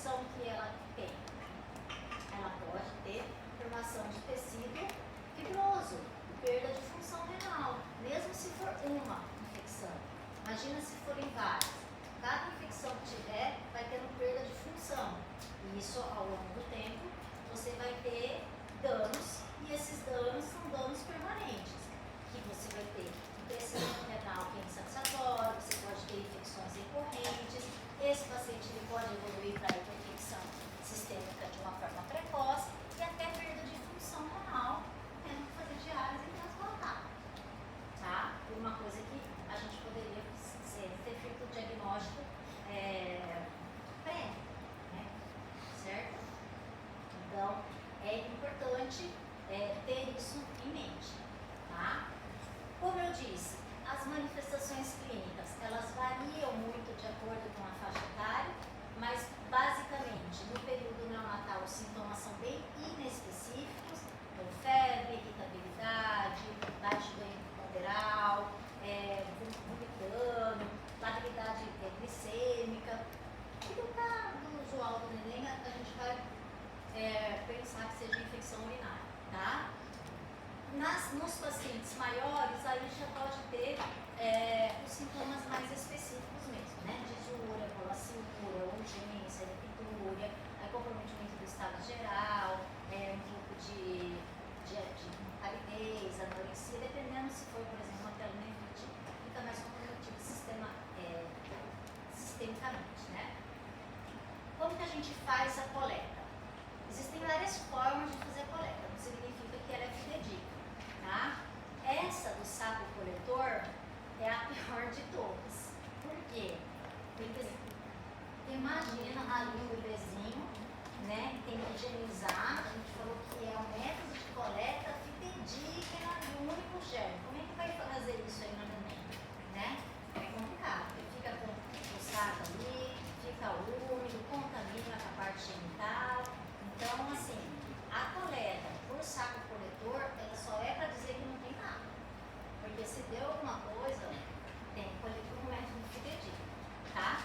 infecção que ela tem? Ela pode ter formação de tecido fibroso, perda de função renal, mesmo se for uma infecção. Imagina se forem várias. Cada infecção que tiver vai tendo perda de função. E isso, ao longo do tempo, você vai ter danos, e esses danos são danos permanentes, que você vai ter crescimento renal que é insatisfatório, você pode ter infecções recorrentes, esse paciente ele pode evoluir para hipertensão sistêmica de uma forma precoce e até perda de função renal, tendo que fazer diálise e transplantar. Tá? Uma coisa que a gente poderia ter feito o diagnóstico prévio, né? Certo? Então, é importante ter isso em mente, tá? Como eu disse, as manifestações clínicas, elas variam muito de acordo com a faixa etária, mas basicamente, no período neonatal, os sintomas são bem inespecíficos, então febre, irritabilidade, baixo ganho ponderal, vomitando, labilidade glicêmica. E no caso do usual do neném, a gente vai pensar que seja infecção urinária, tá? Nos pacientes maiores, aí já pode ter os sintomas mais específicos mesmo, né? Disúria, colaciúria, urgência, lepidúria, comprometimento do estado geral, um pouco de palidez, anorexia, dependendo se for, por exemplo, uma pielonefrite, fica mais comprometido sistemicamente, né? Como que a gente faz a coleta? Existem várias formas de fazer a coleta, não significa que ela é fidedigna, tá? Essa do saco coletor é a pior de todas. Por quê? Porque imagina ali um bebezinho, né? Tem que higienizar, a gente falou que é um método de coleta fidedigna e o único germe. Como é que vai fazer isso aí no neném? Né? É complicado, porque fica com o saco ali, fica úmido, contamina com a parte genital. Então, assim, a coleta por saco coletor, ela só é para dizer que não tem nada. Porque se deu alguma coisa, tem que colher por um método fidedigno, tá?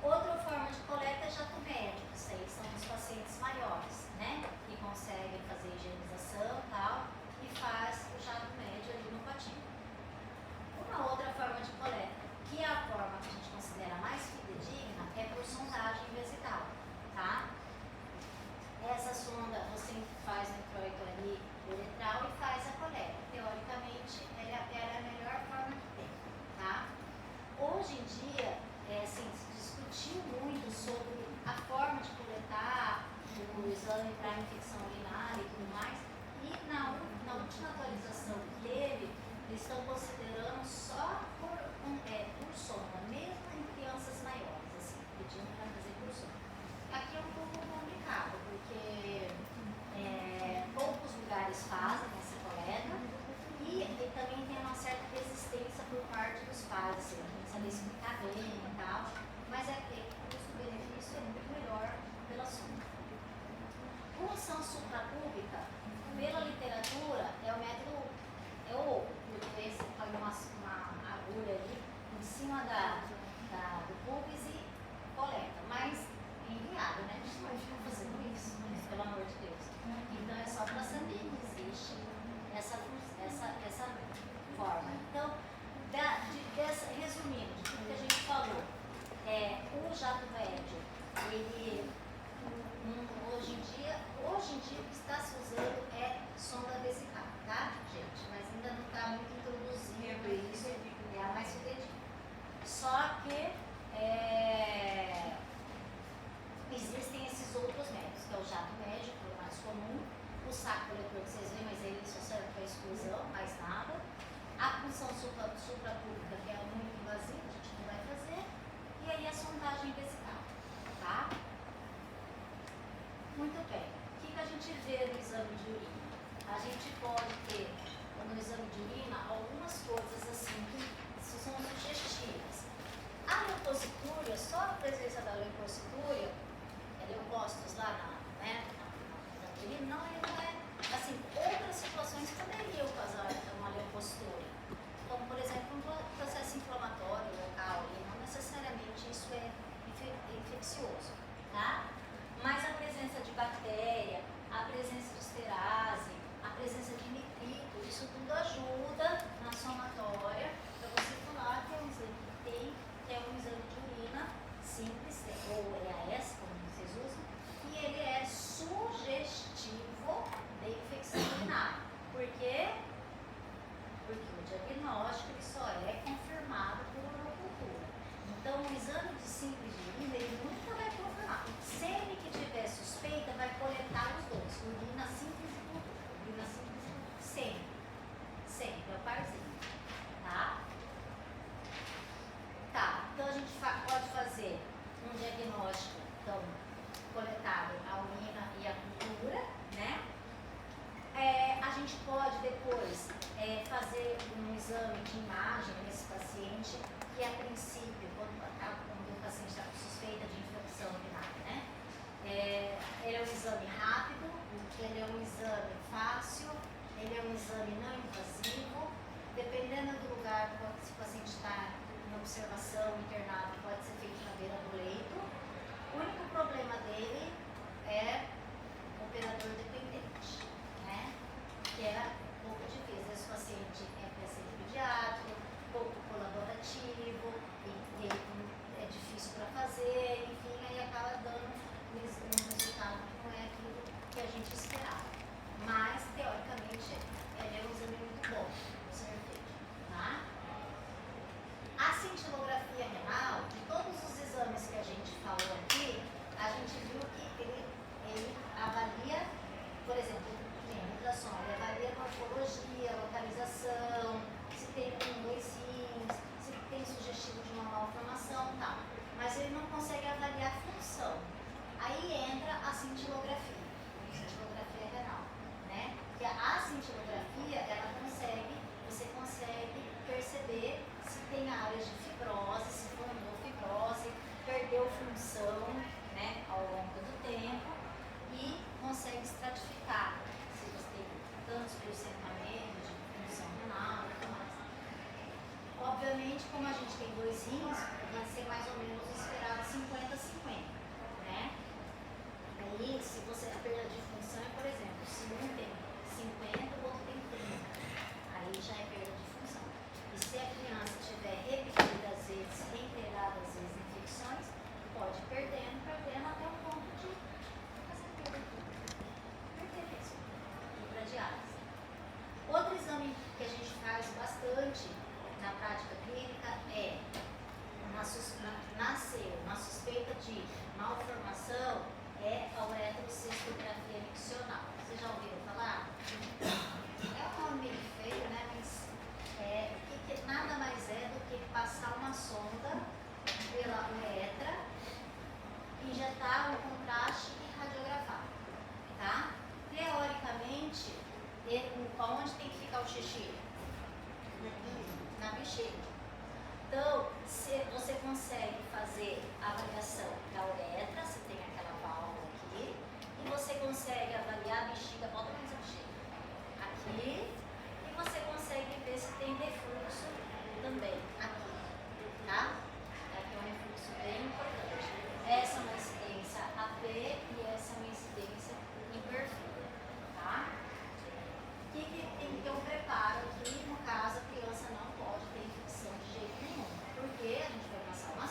Outra forma de coleta é jato médico, isso aí são os pacientes maiores, né? Que conseguem fazer higienização e tal, e faz o jato médio ali no potinho. Uma outra forma de coleta, que é a forma que a gente considera mais fidedigna, é por sondagem vesical, tá? Essa sonda você faz no introito ali uretral e faz a coleta. Teoricamente, ela é a melhor forma que tem, tá? Hoje em dia, assim, se discutiu muito sobre a forma de coletar o exame para infecção urinária e tudo mais, e na última atualização que teve, eles estão considerando só por sonda, mesmo em crianças maiores, assim, pedindo para fazer por sonda. Aqui é um pouco complicado, porque poucos lugares fazem essa coleta e também tem uma certa resistência por parte dos pais, assim, a gente saber explicar bem e tal, mas o custo-benefício é muito melhor pela sonda. Punção suprapúbica, pela literatura, é o método, porque você põe uma agulha ali em cima do pubis e coleta, mas inviável, né? A gente não vai ficar fazendo isso, pelo amor de Deus. Então é só para saber que existe essa forma. Então, resumindo, de tudo que a gente falou, o jato médio, ele hoje em dia o que está se usando é sonda vesical, tá, gente? Mas ainda não está muito introduzido isso, é a mais fidedigna. Só que existem esses outros métodos, que é o jato médio, que é o mais comum, o saco coletor que vocês veem, mas ele só serve para exclusão, mais nada. A punção suprapúbica, que é muito invasiva, a gente não vai fazer. E aí a sondagem vesical, tá? Muito bem. O que a gente vê no exame de urina? A gente pode ter, no exame de urina, algumas coisas assim que são sugestivas. A leucocitúria, só a presença da leucocitúria, leucócitos lá na urina, não é, assim, outras situações poderiam causar uma leucocitúria, como, por exemplo, um processo inflamatório local, e não necessariamente isso é infeccioso. exame de simples de urina, ele nunca vai confirmar. Sempre que tiver suspeita, vai coletar os dois, urina simples e pura. Urina simples e pura. Sempre. Sempre, é o parzinho. Tá? Tá, então a gente pode fazer um diagnóstico, então, coletado a urina e a cultura, né? A gente pode depois fazer um exame de imagem nesse paciente, que a princípio, quando o paciente está com suspeita de infecção urinária, né? Ele é um exame rápido, ele é um exame fácil, ele é um exame não invasivo, dependendo do lugar, se o paciente está em observação, internado, pode ser feito na beira do leito. O único problema dele é operador dependente, né? Que é um pouco difícil. Esse paciente é paciente pediátrico, pouco colaborativo, e é difícil para fazer, enfim, aí acaba dando um resultado que não é aquilo que a gente esperava. Mas, teoricamente, ele é um exame muito bom de ser feito, tá? A cintilografia renal, de todos os exames que a gente falou aqui, a gente viu que ele avalia, por exemplo, em ultrassom, ele avalia morfologia, localização, se tem dois rins, se tem sugestivo de uma malformação e tal. Mas ele não consegue avaliar a função. Aí entra a cintilografia renal, né? Porque a cintilografia, ela você consegue perceber se tem áreas de fibrose, se formou fibrose, perdeu função, né, ao longo do tempo, e consegue estratificar se você tem tantos porcentamentos de função renal e tudo mais. Obviamente, como a gente tem dois rins, vai ser mais ou menos esperado 50-50, né? Aí, se você a perda de função é, por exemplo, se um tem 50, o outro tem 30, aí já é perda de função. E se a criança tiver repetidas vezes, reiteradas vezes infecções, pode ir perdendo até o ponto de fazer perda de tudo. Perder mesmo. Ir para diálise. Outro exame que a gente faz bastante na prática clínica é na suspeita de malformação, é a uretrocistografia miccional. Vocês já ouviram falar? É um nome meio feio, né? Mas que nada mais é do que passar uma sonda pela uretra, injetar um contraste e radiografar. Tá? Teoricamente, onde tem que ficar o xixi? Na bexiga. Então, se você consegue fazer a avaliação da uretra, se tem aquela válvula aqui, e você consegue avaliar a bexiga, bota mais a bexiga aqui, e você consegue ver se tem refluxo também aqui, tá? Aqui é um refluxo bem importante. Essa é uma incidência AP e essa é uma incidência em perfil, tá? Tem que ter um preparo aqui, no caso, a criança não pode ter infecção de jeito nenhum, porque a gente vai passar uma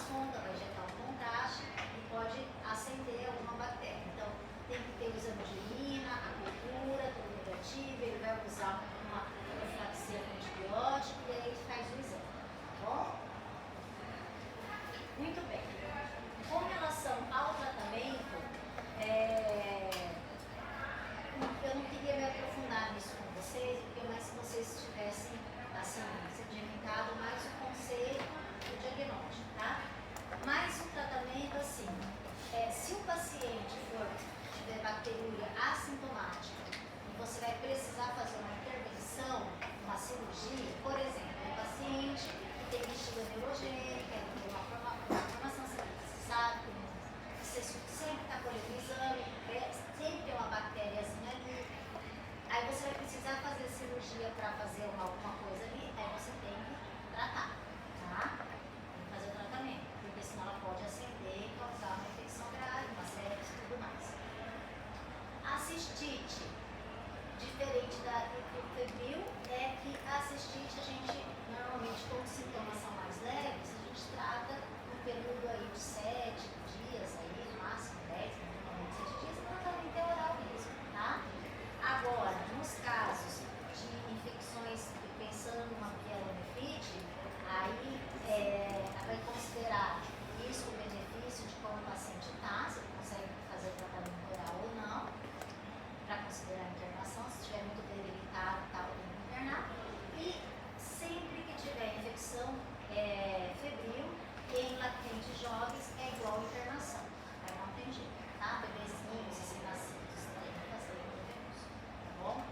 jogues é igual a internação. Aí não tem jeito, tá? Bebezinhos, recém-nascidos, tem que fazer endovenoso, tá bom?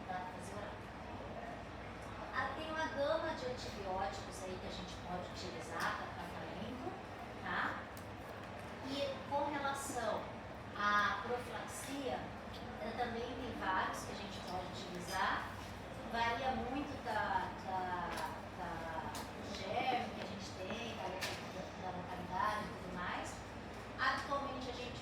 Dá pra fazer oral. Tem uma gama de antibióticos aí que a gente pode utilizar para tratamento, tá? E com relação à profilaxia, também tem vários que a gente pode utilizar. Varia muito do germe que a gente tem, da localidade e tudo mais. Atualmente a gente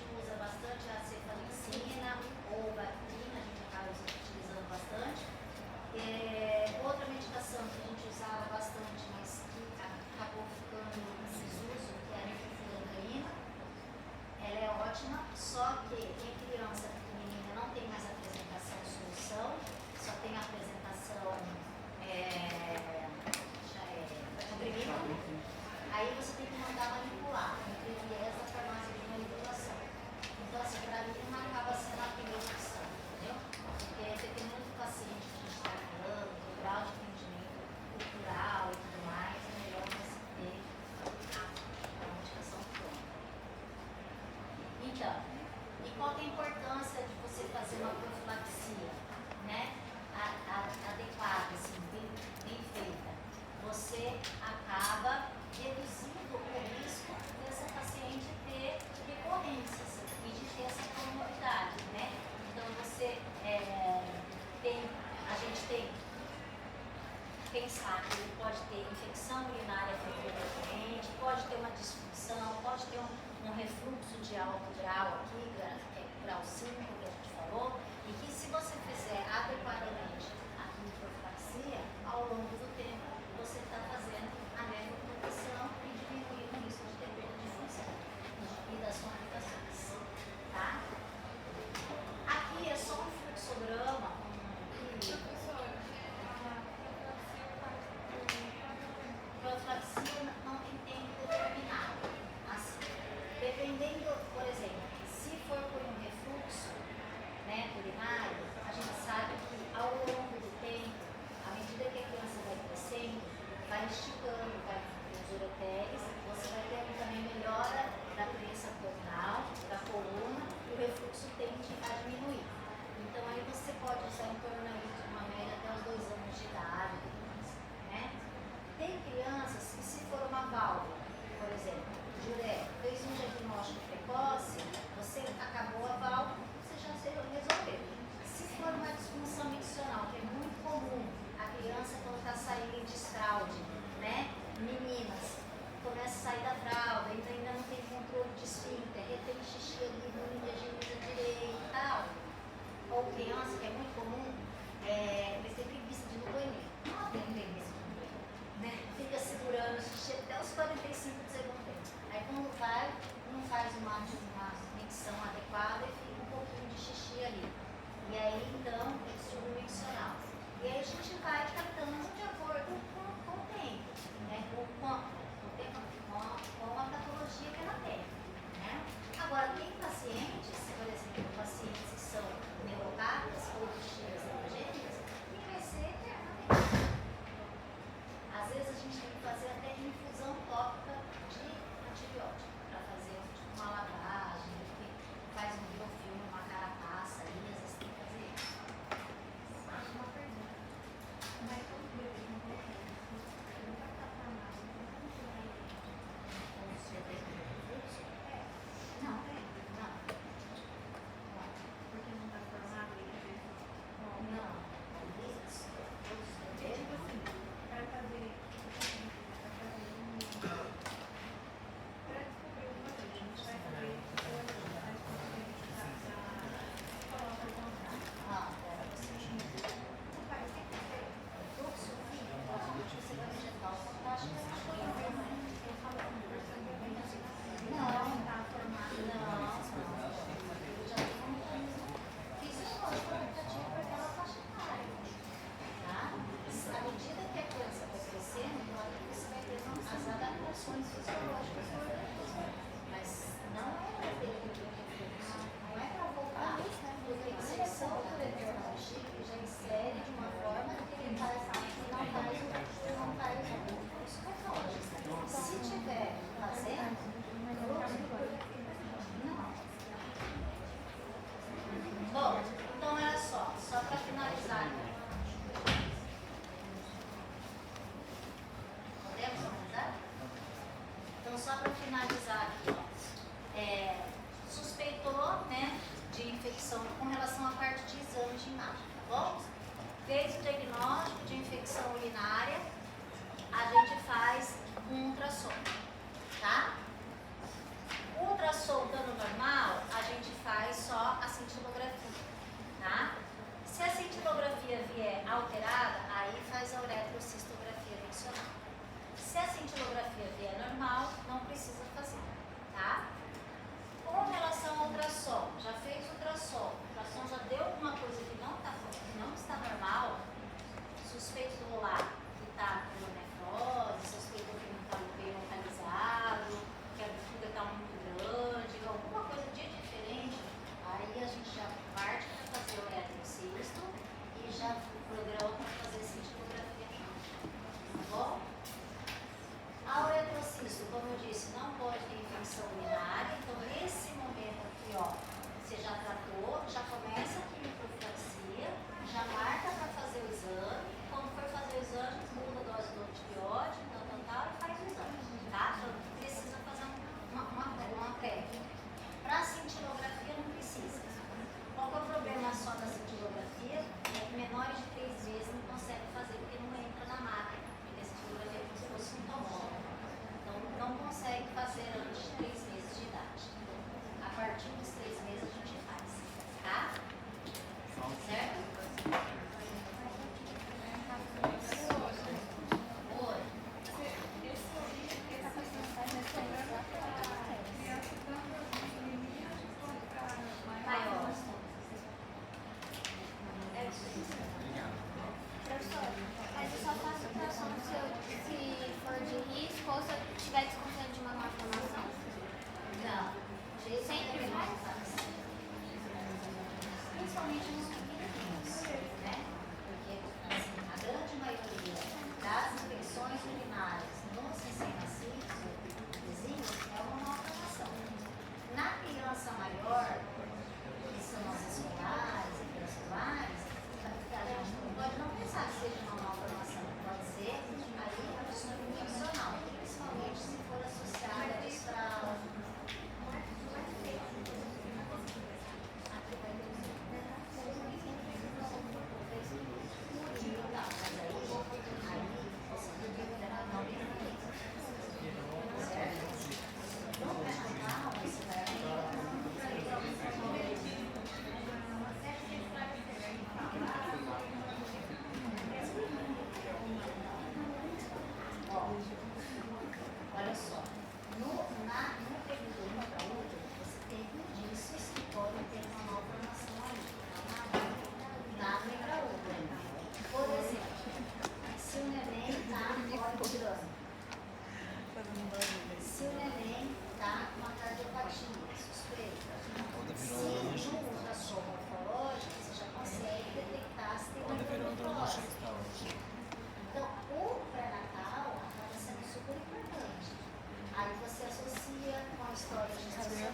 história de social.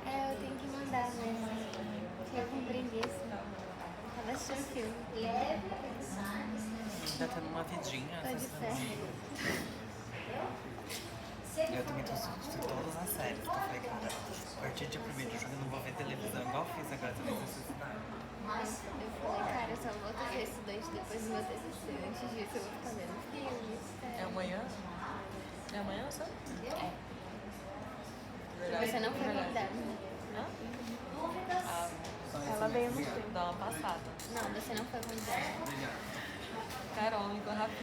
É, eu tenho que mandar mesmo. Eu compreendi isso. Tava assistindo filme. Leve a pensar nesse Tá tendo uma vidinha Tô de essa fé. semana. Eu também tô assistindo todas as séries, que eu falei, cara, a partir de 1º de junho eu não vou ver televisão, igual eu fiz agora também necessidade. Eu falei, cara, eu só vou ser estudante depois do meu TCC. Antes disso eu vou ficar vendo filmes. É amanhã? É amanhã, sabe? É. Verdade. Você não foi Verdade. convidada. Hã? dúvidas. Ah, Ela veio no tempo. dá uma passada. Não, você não foi convidada. Carol, me rápido.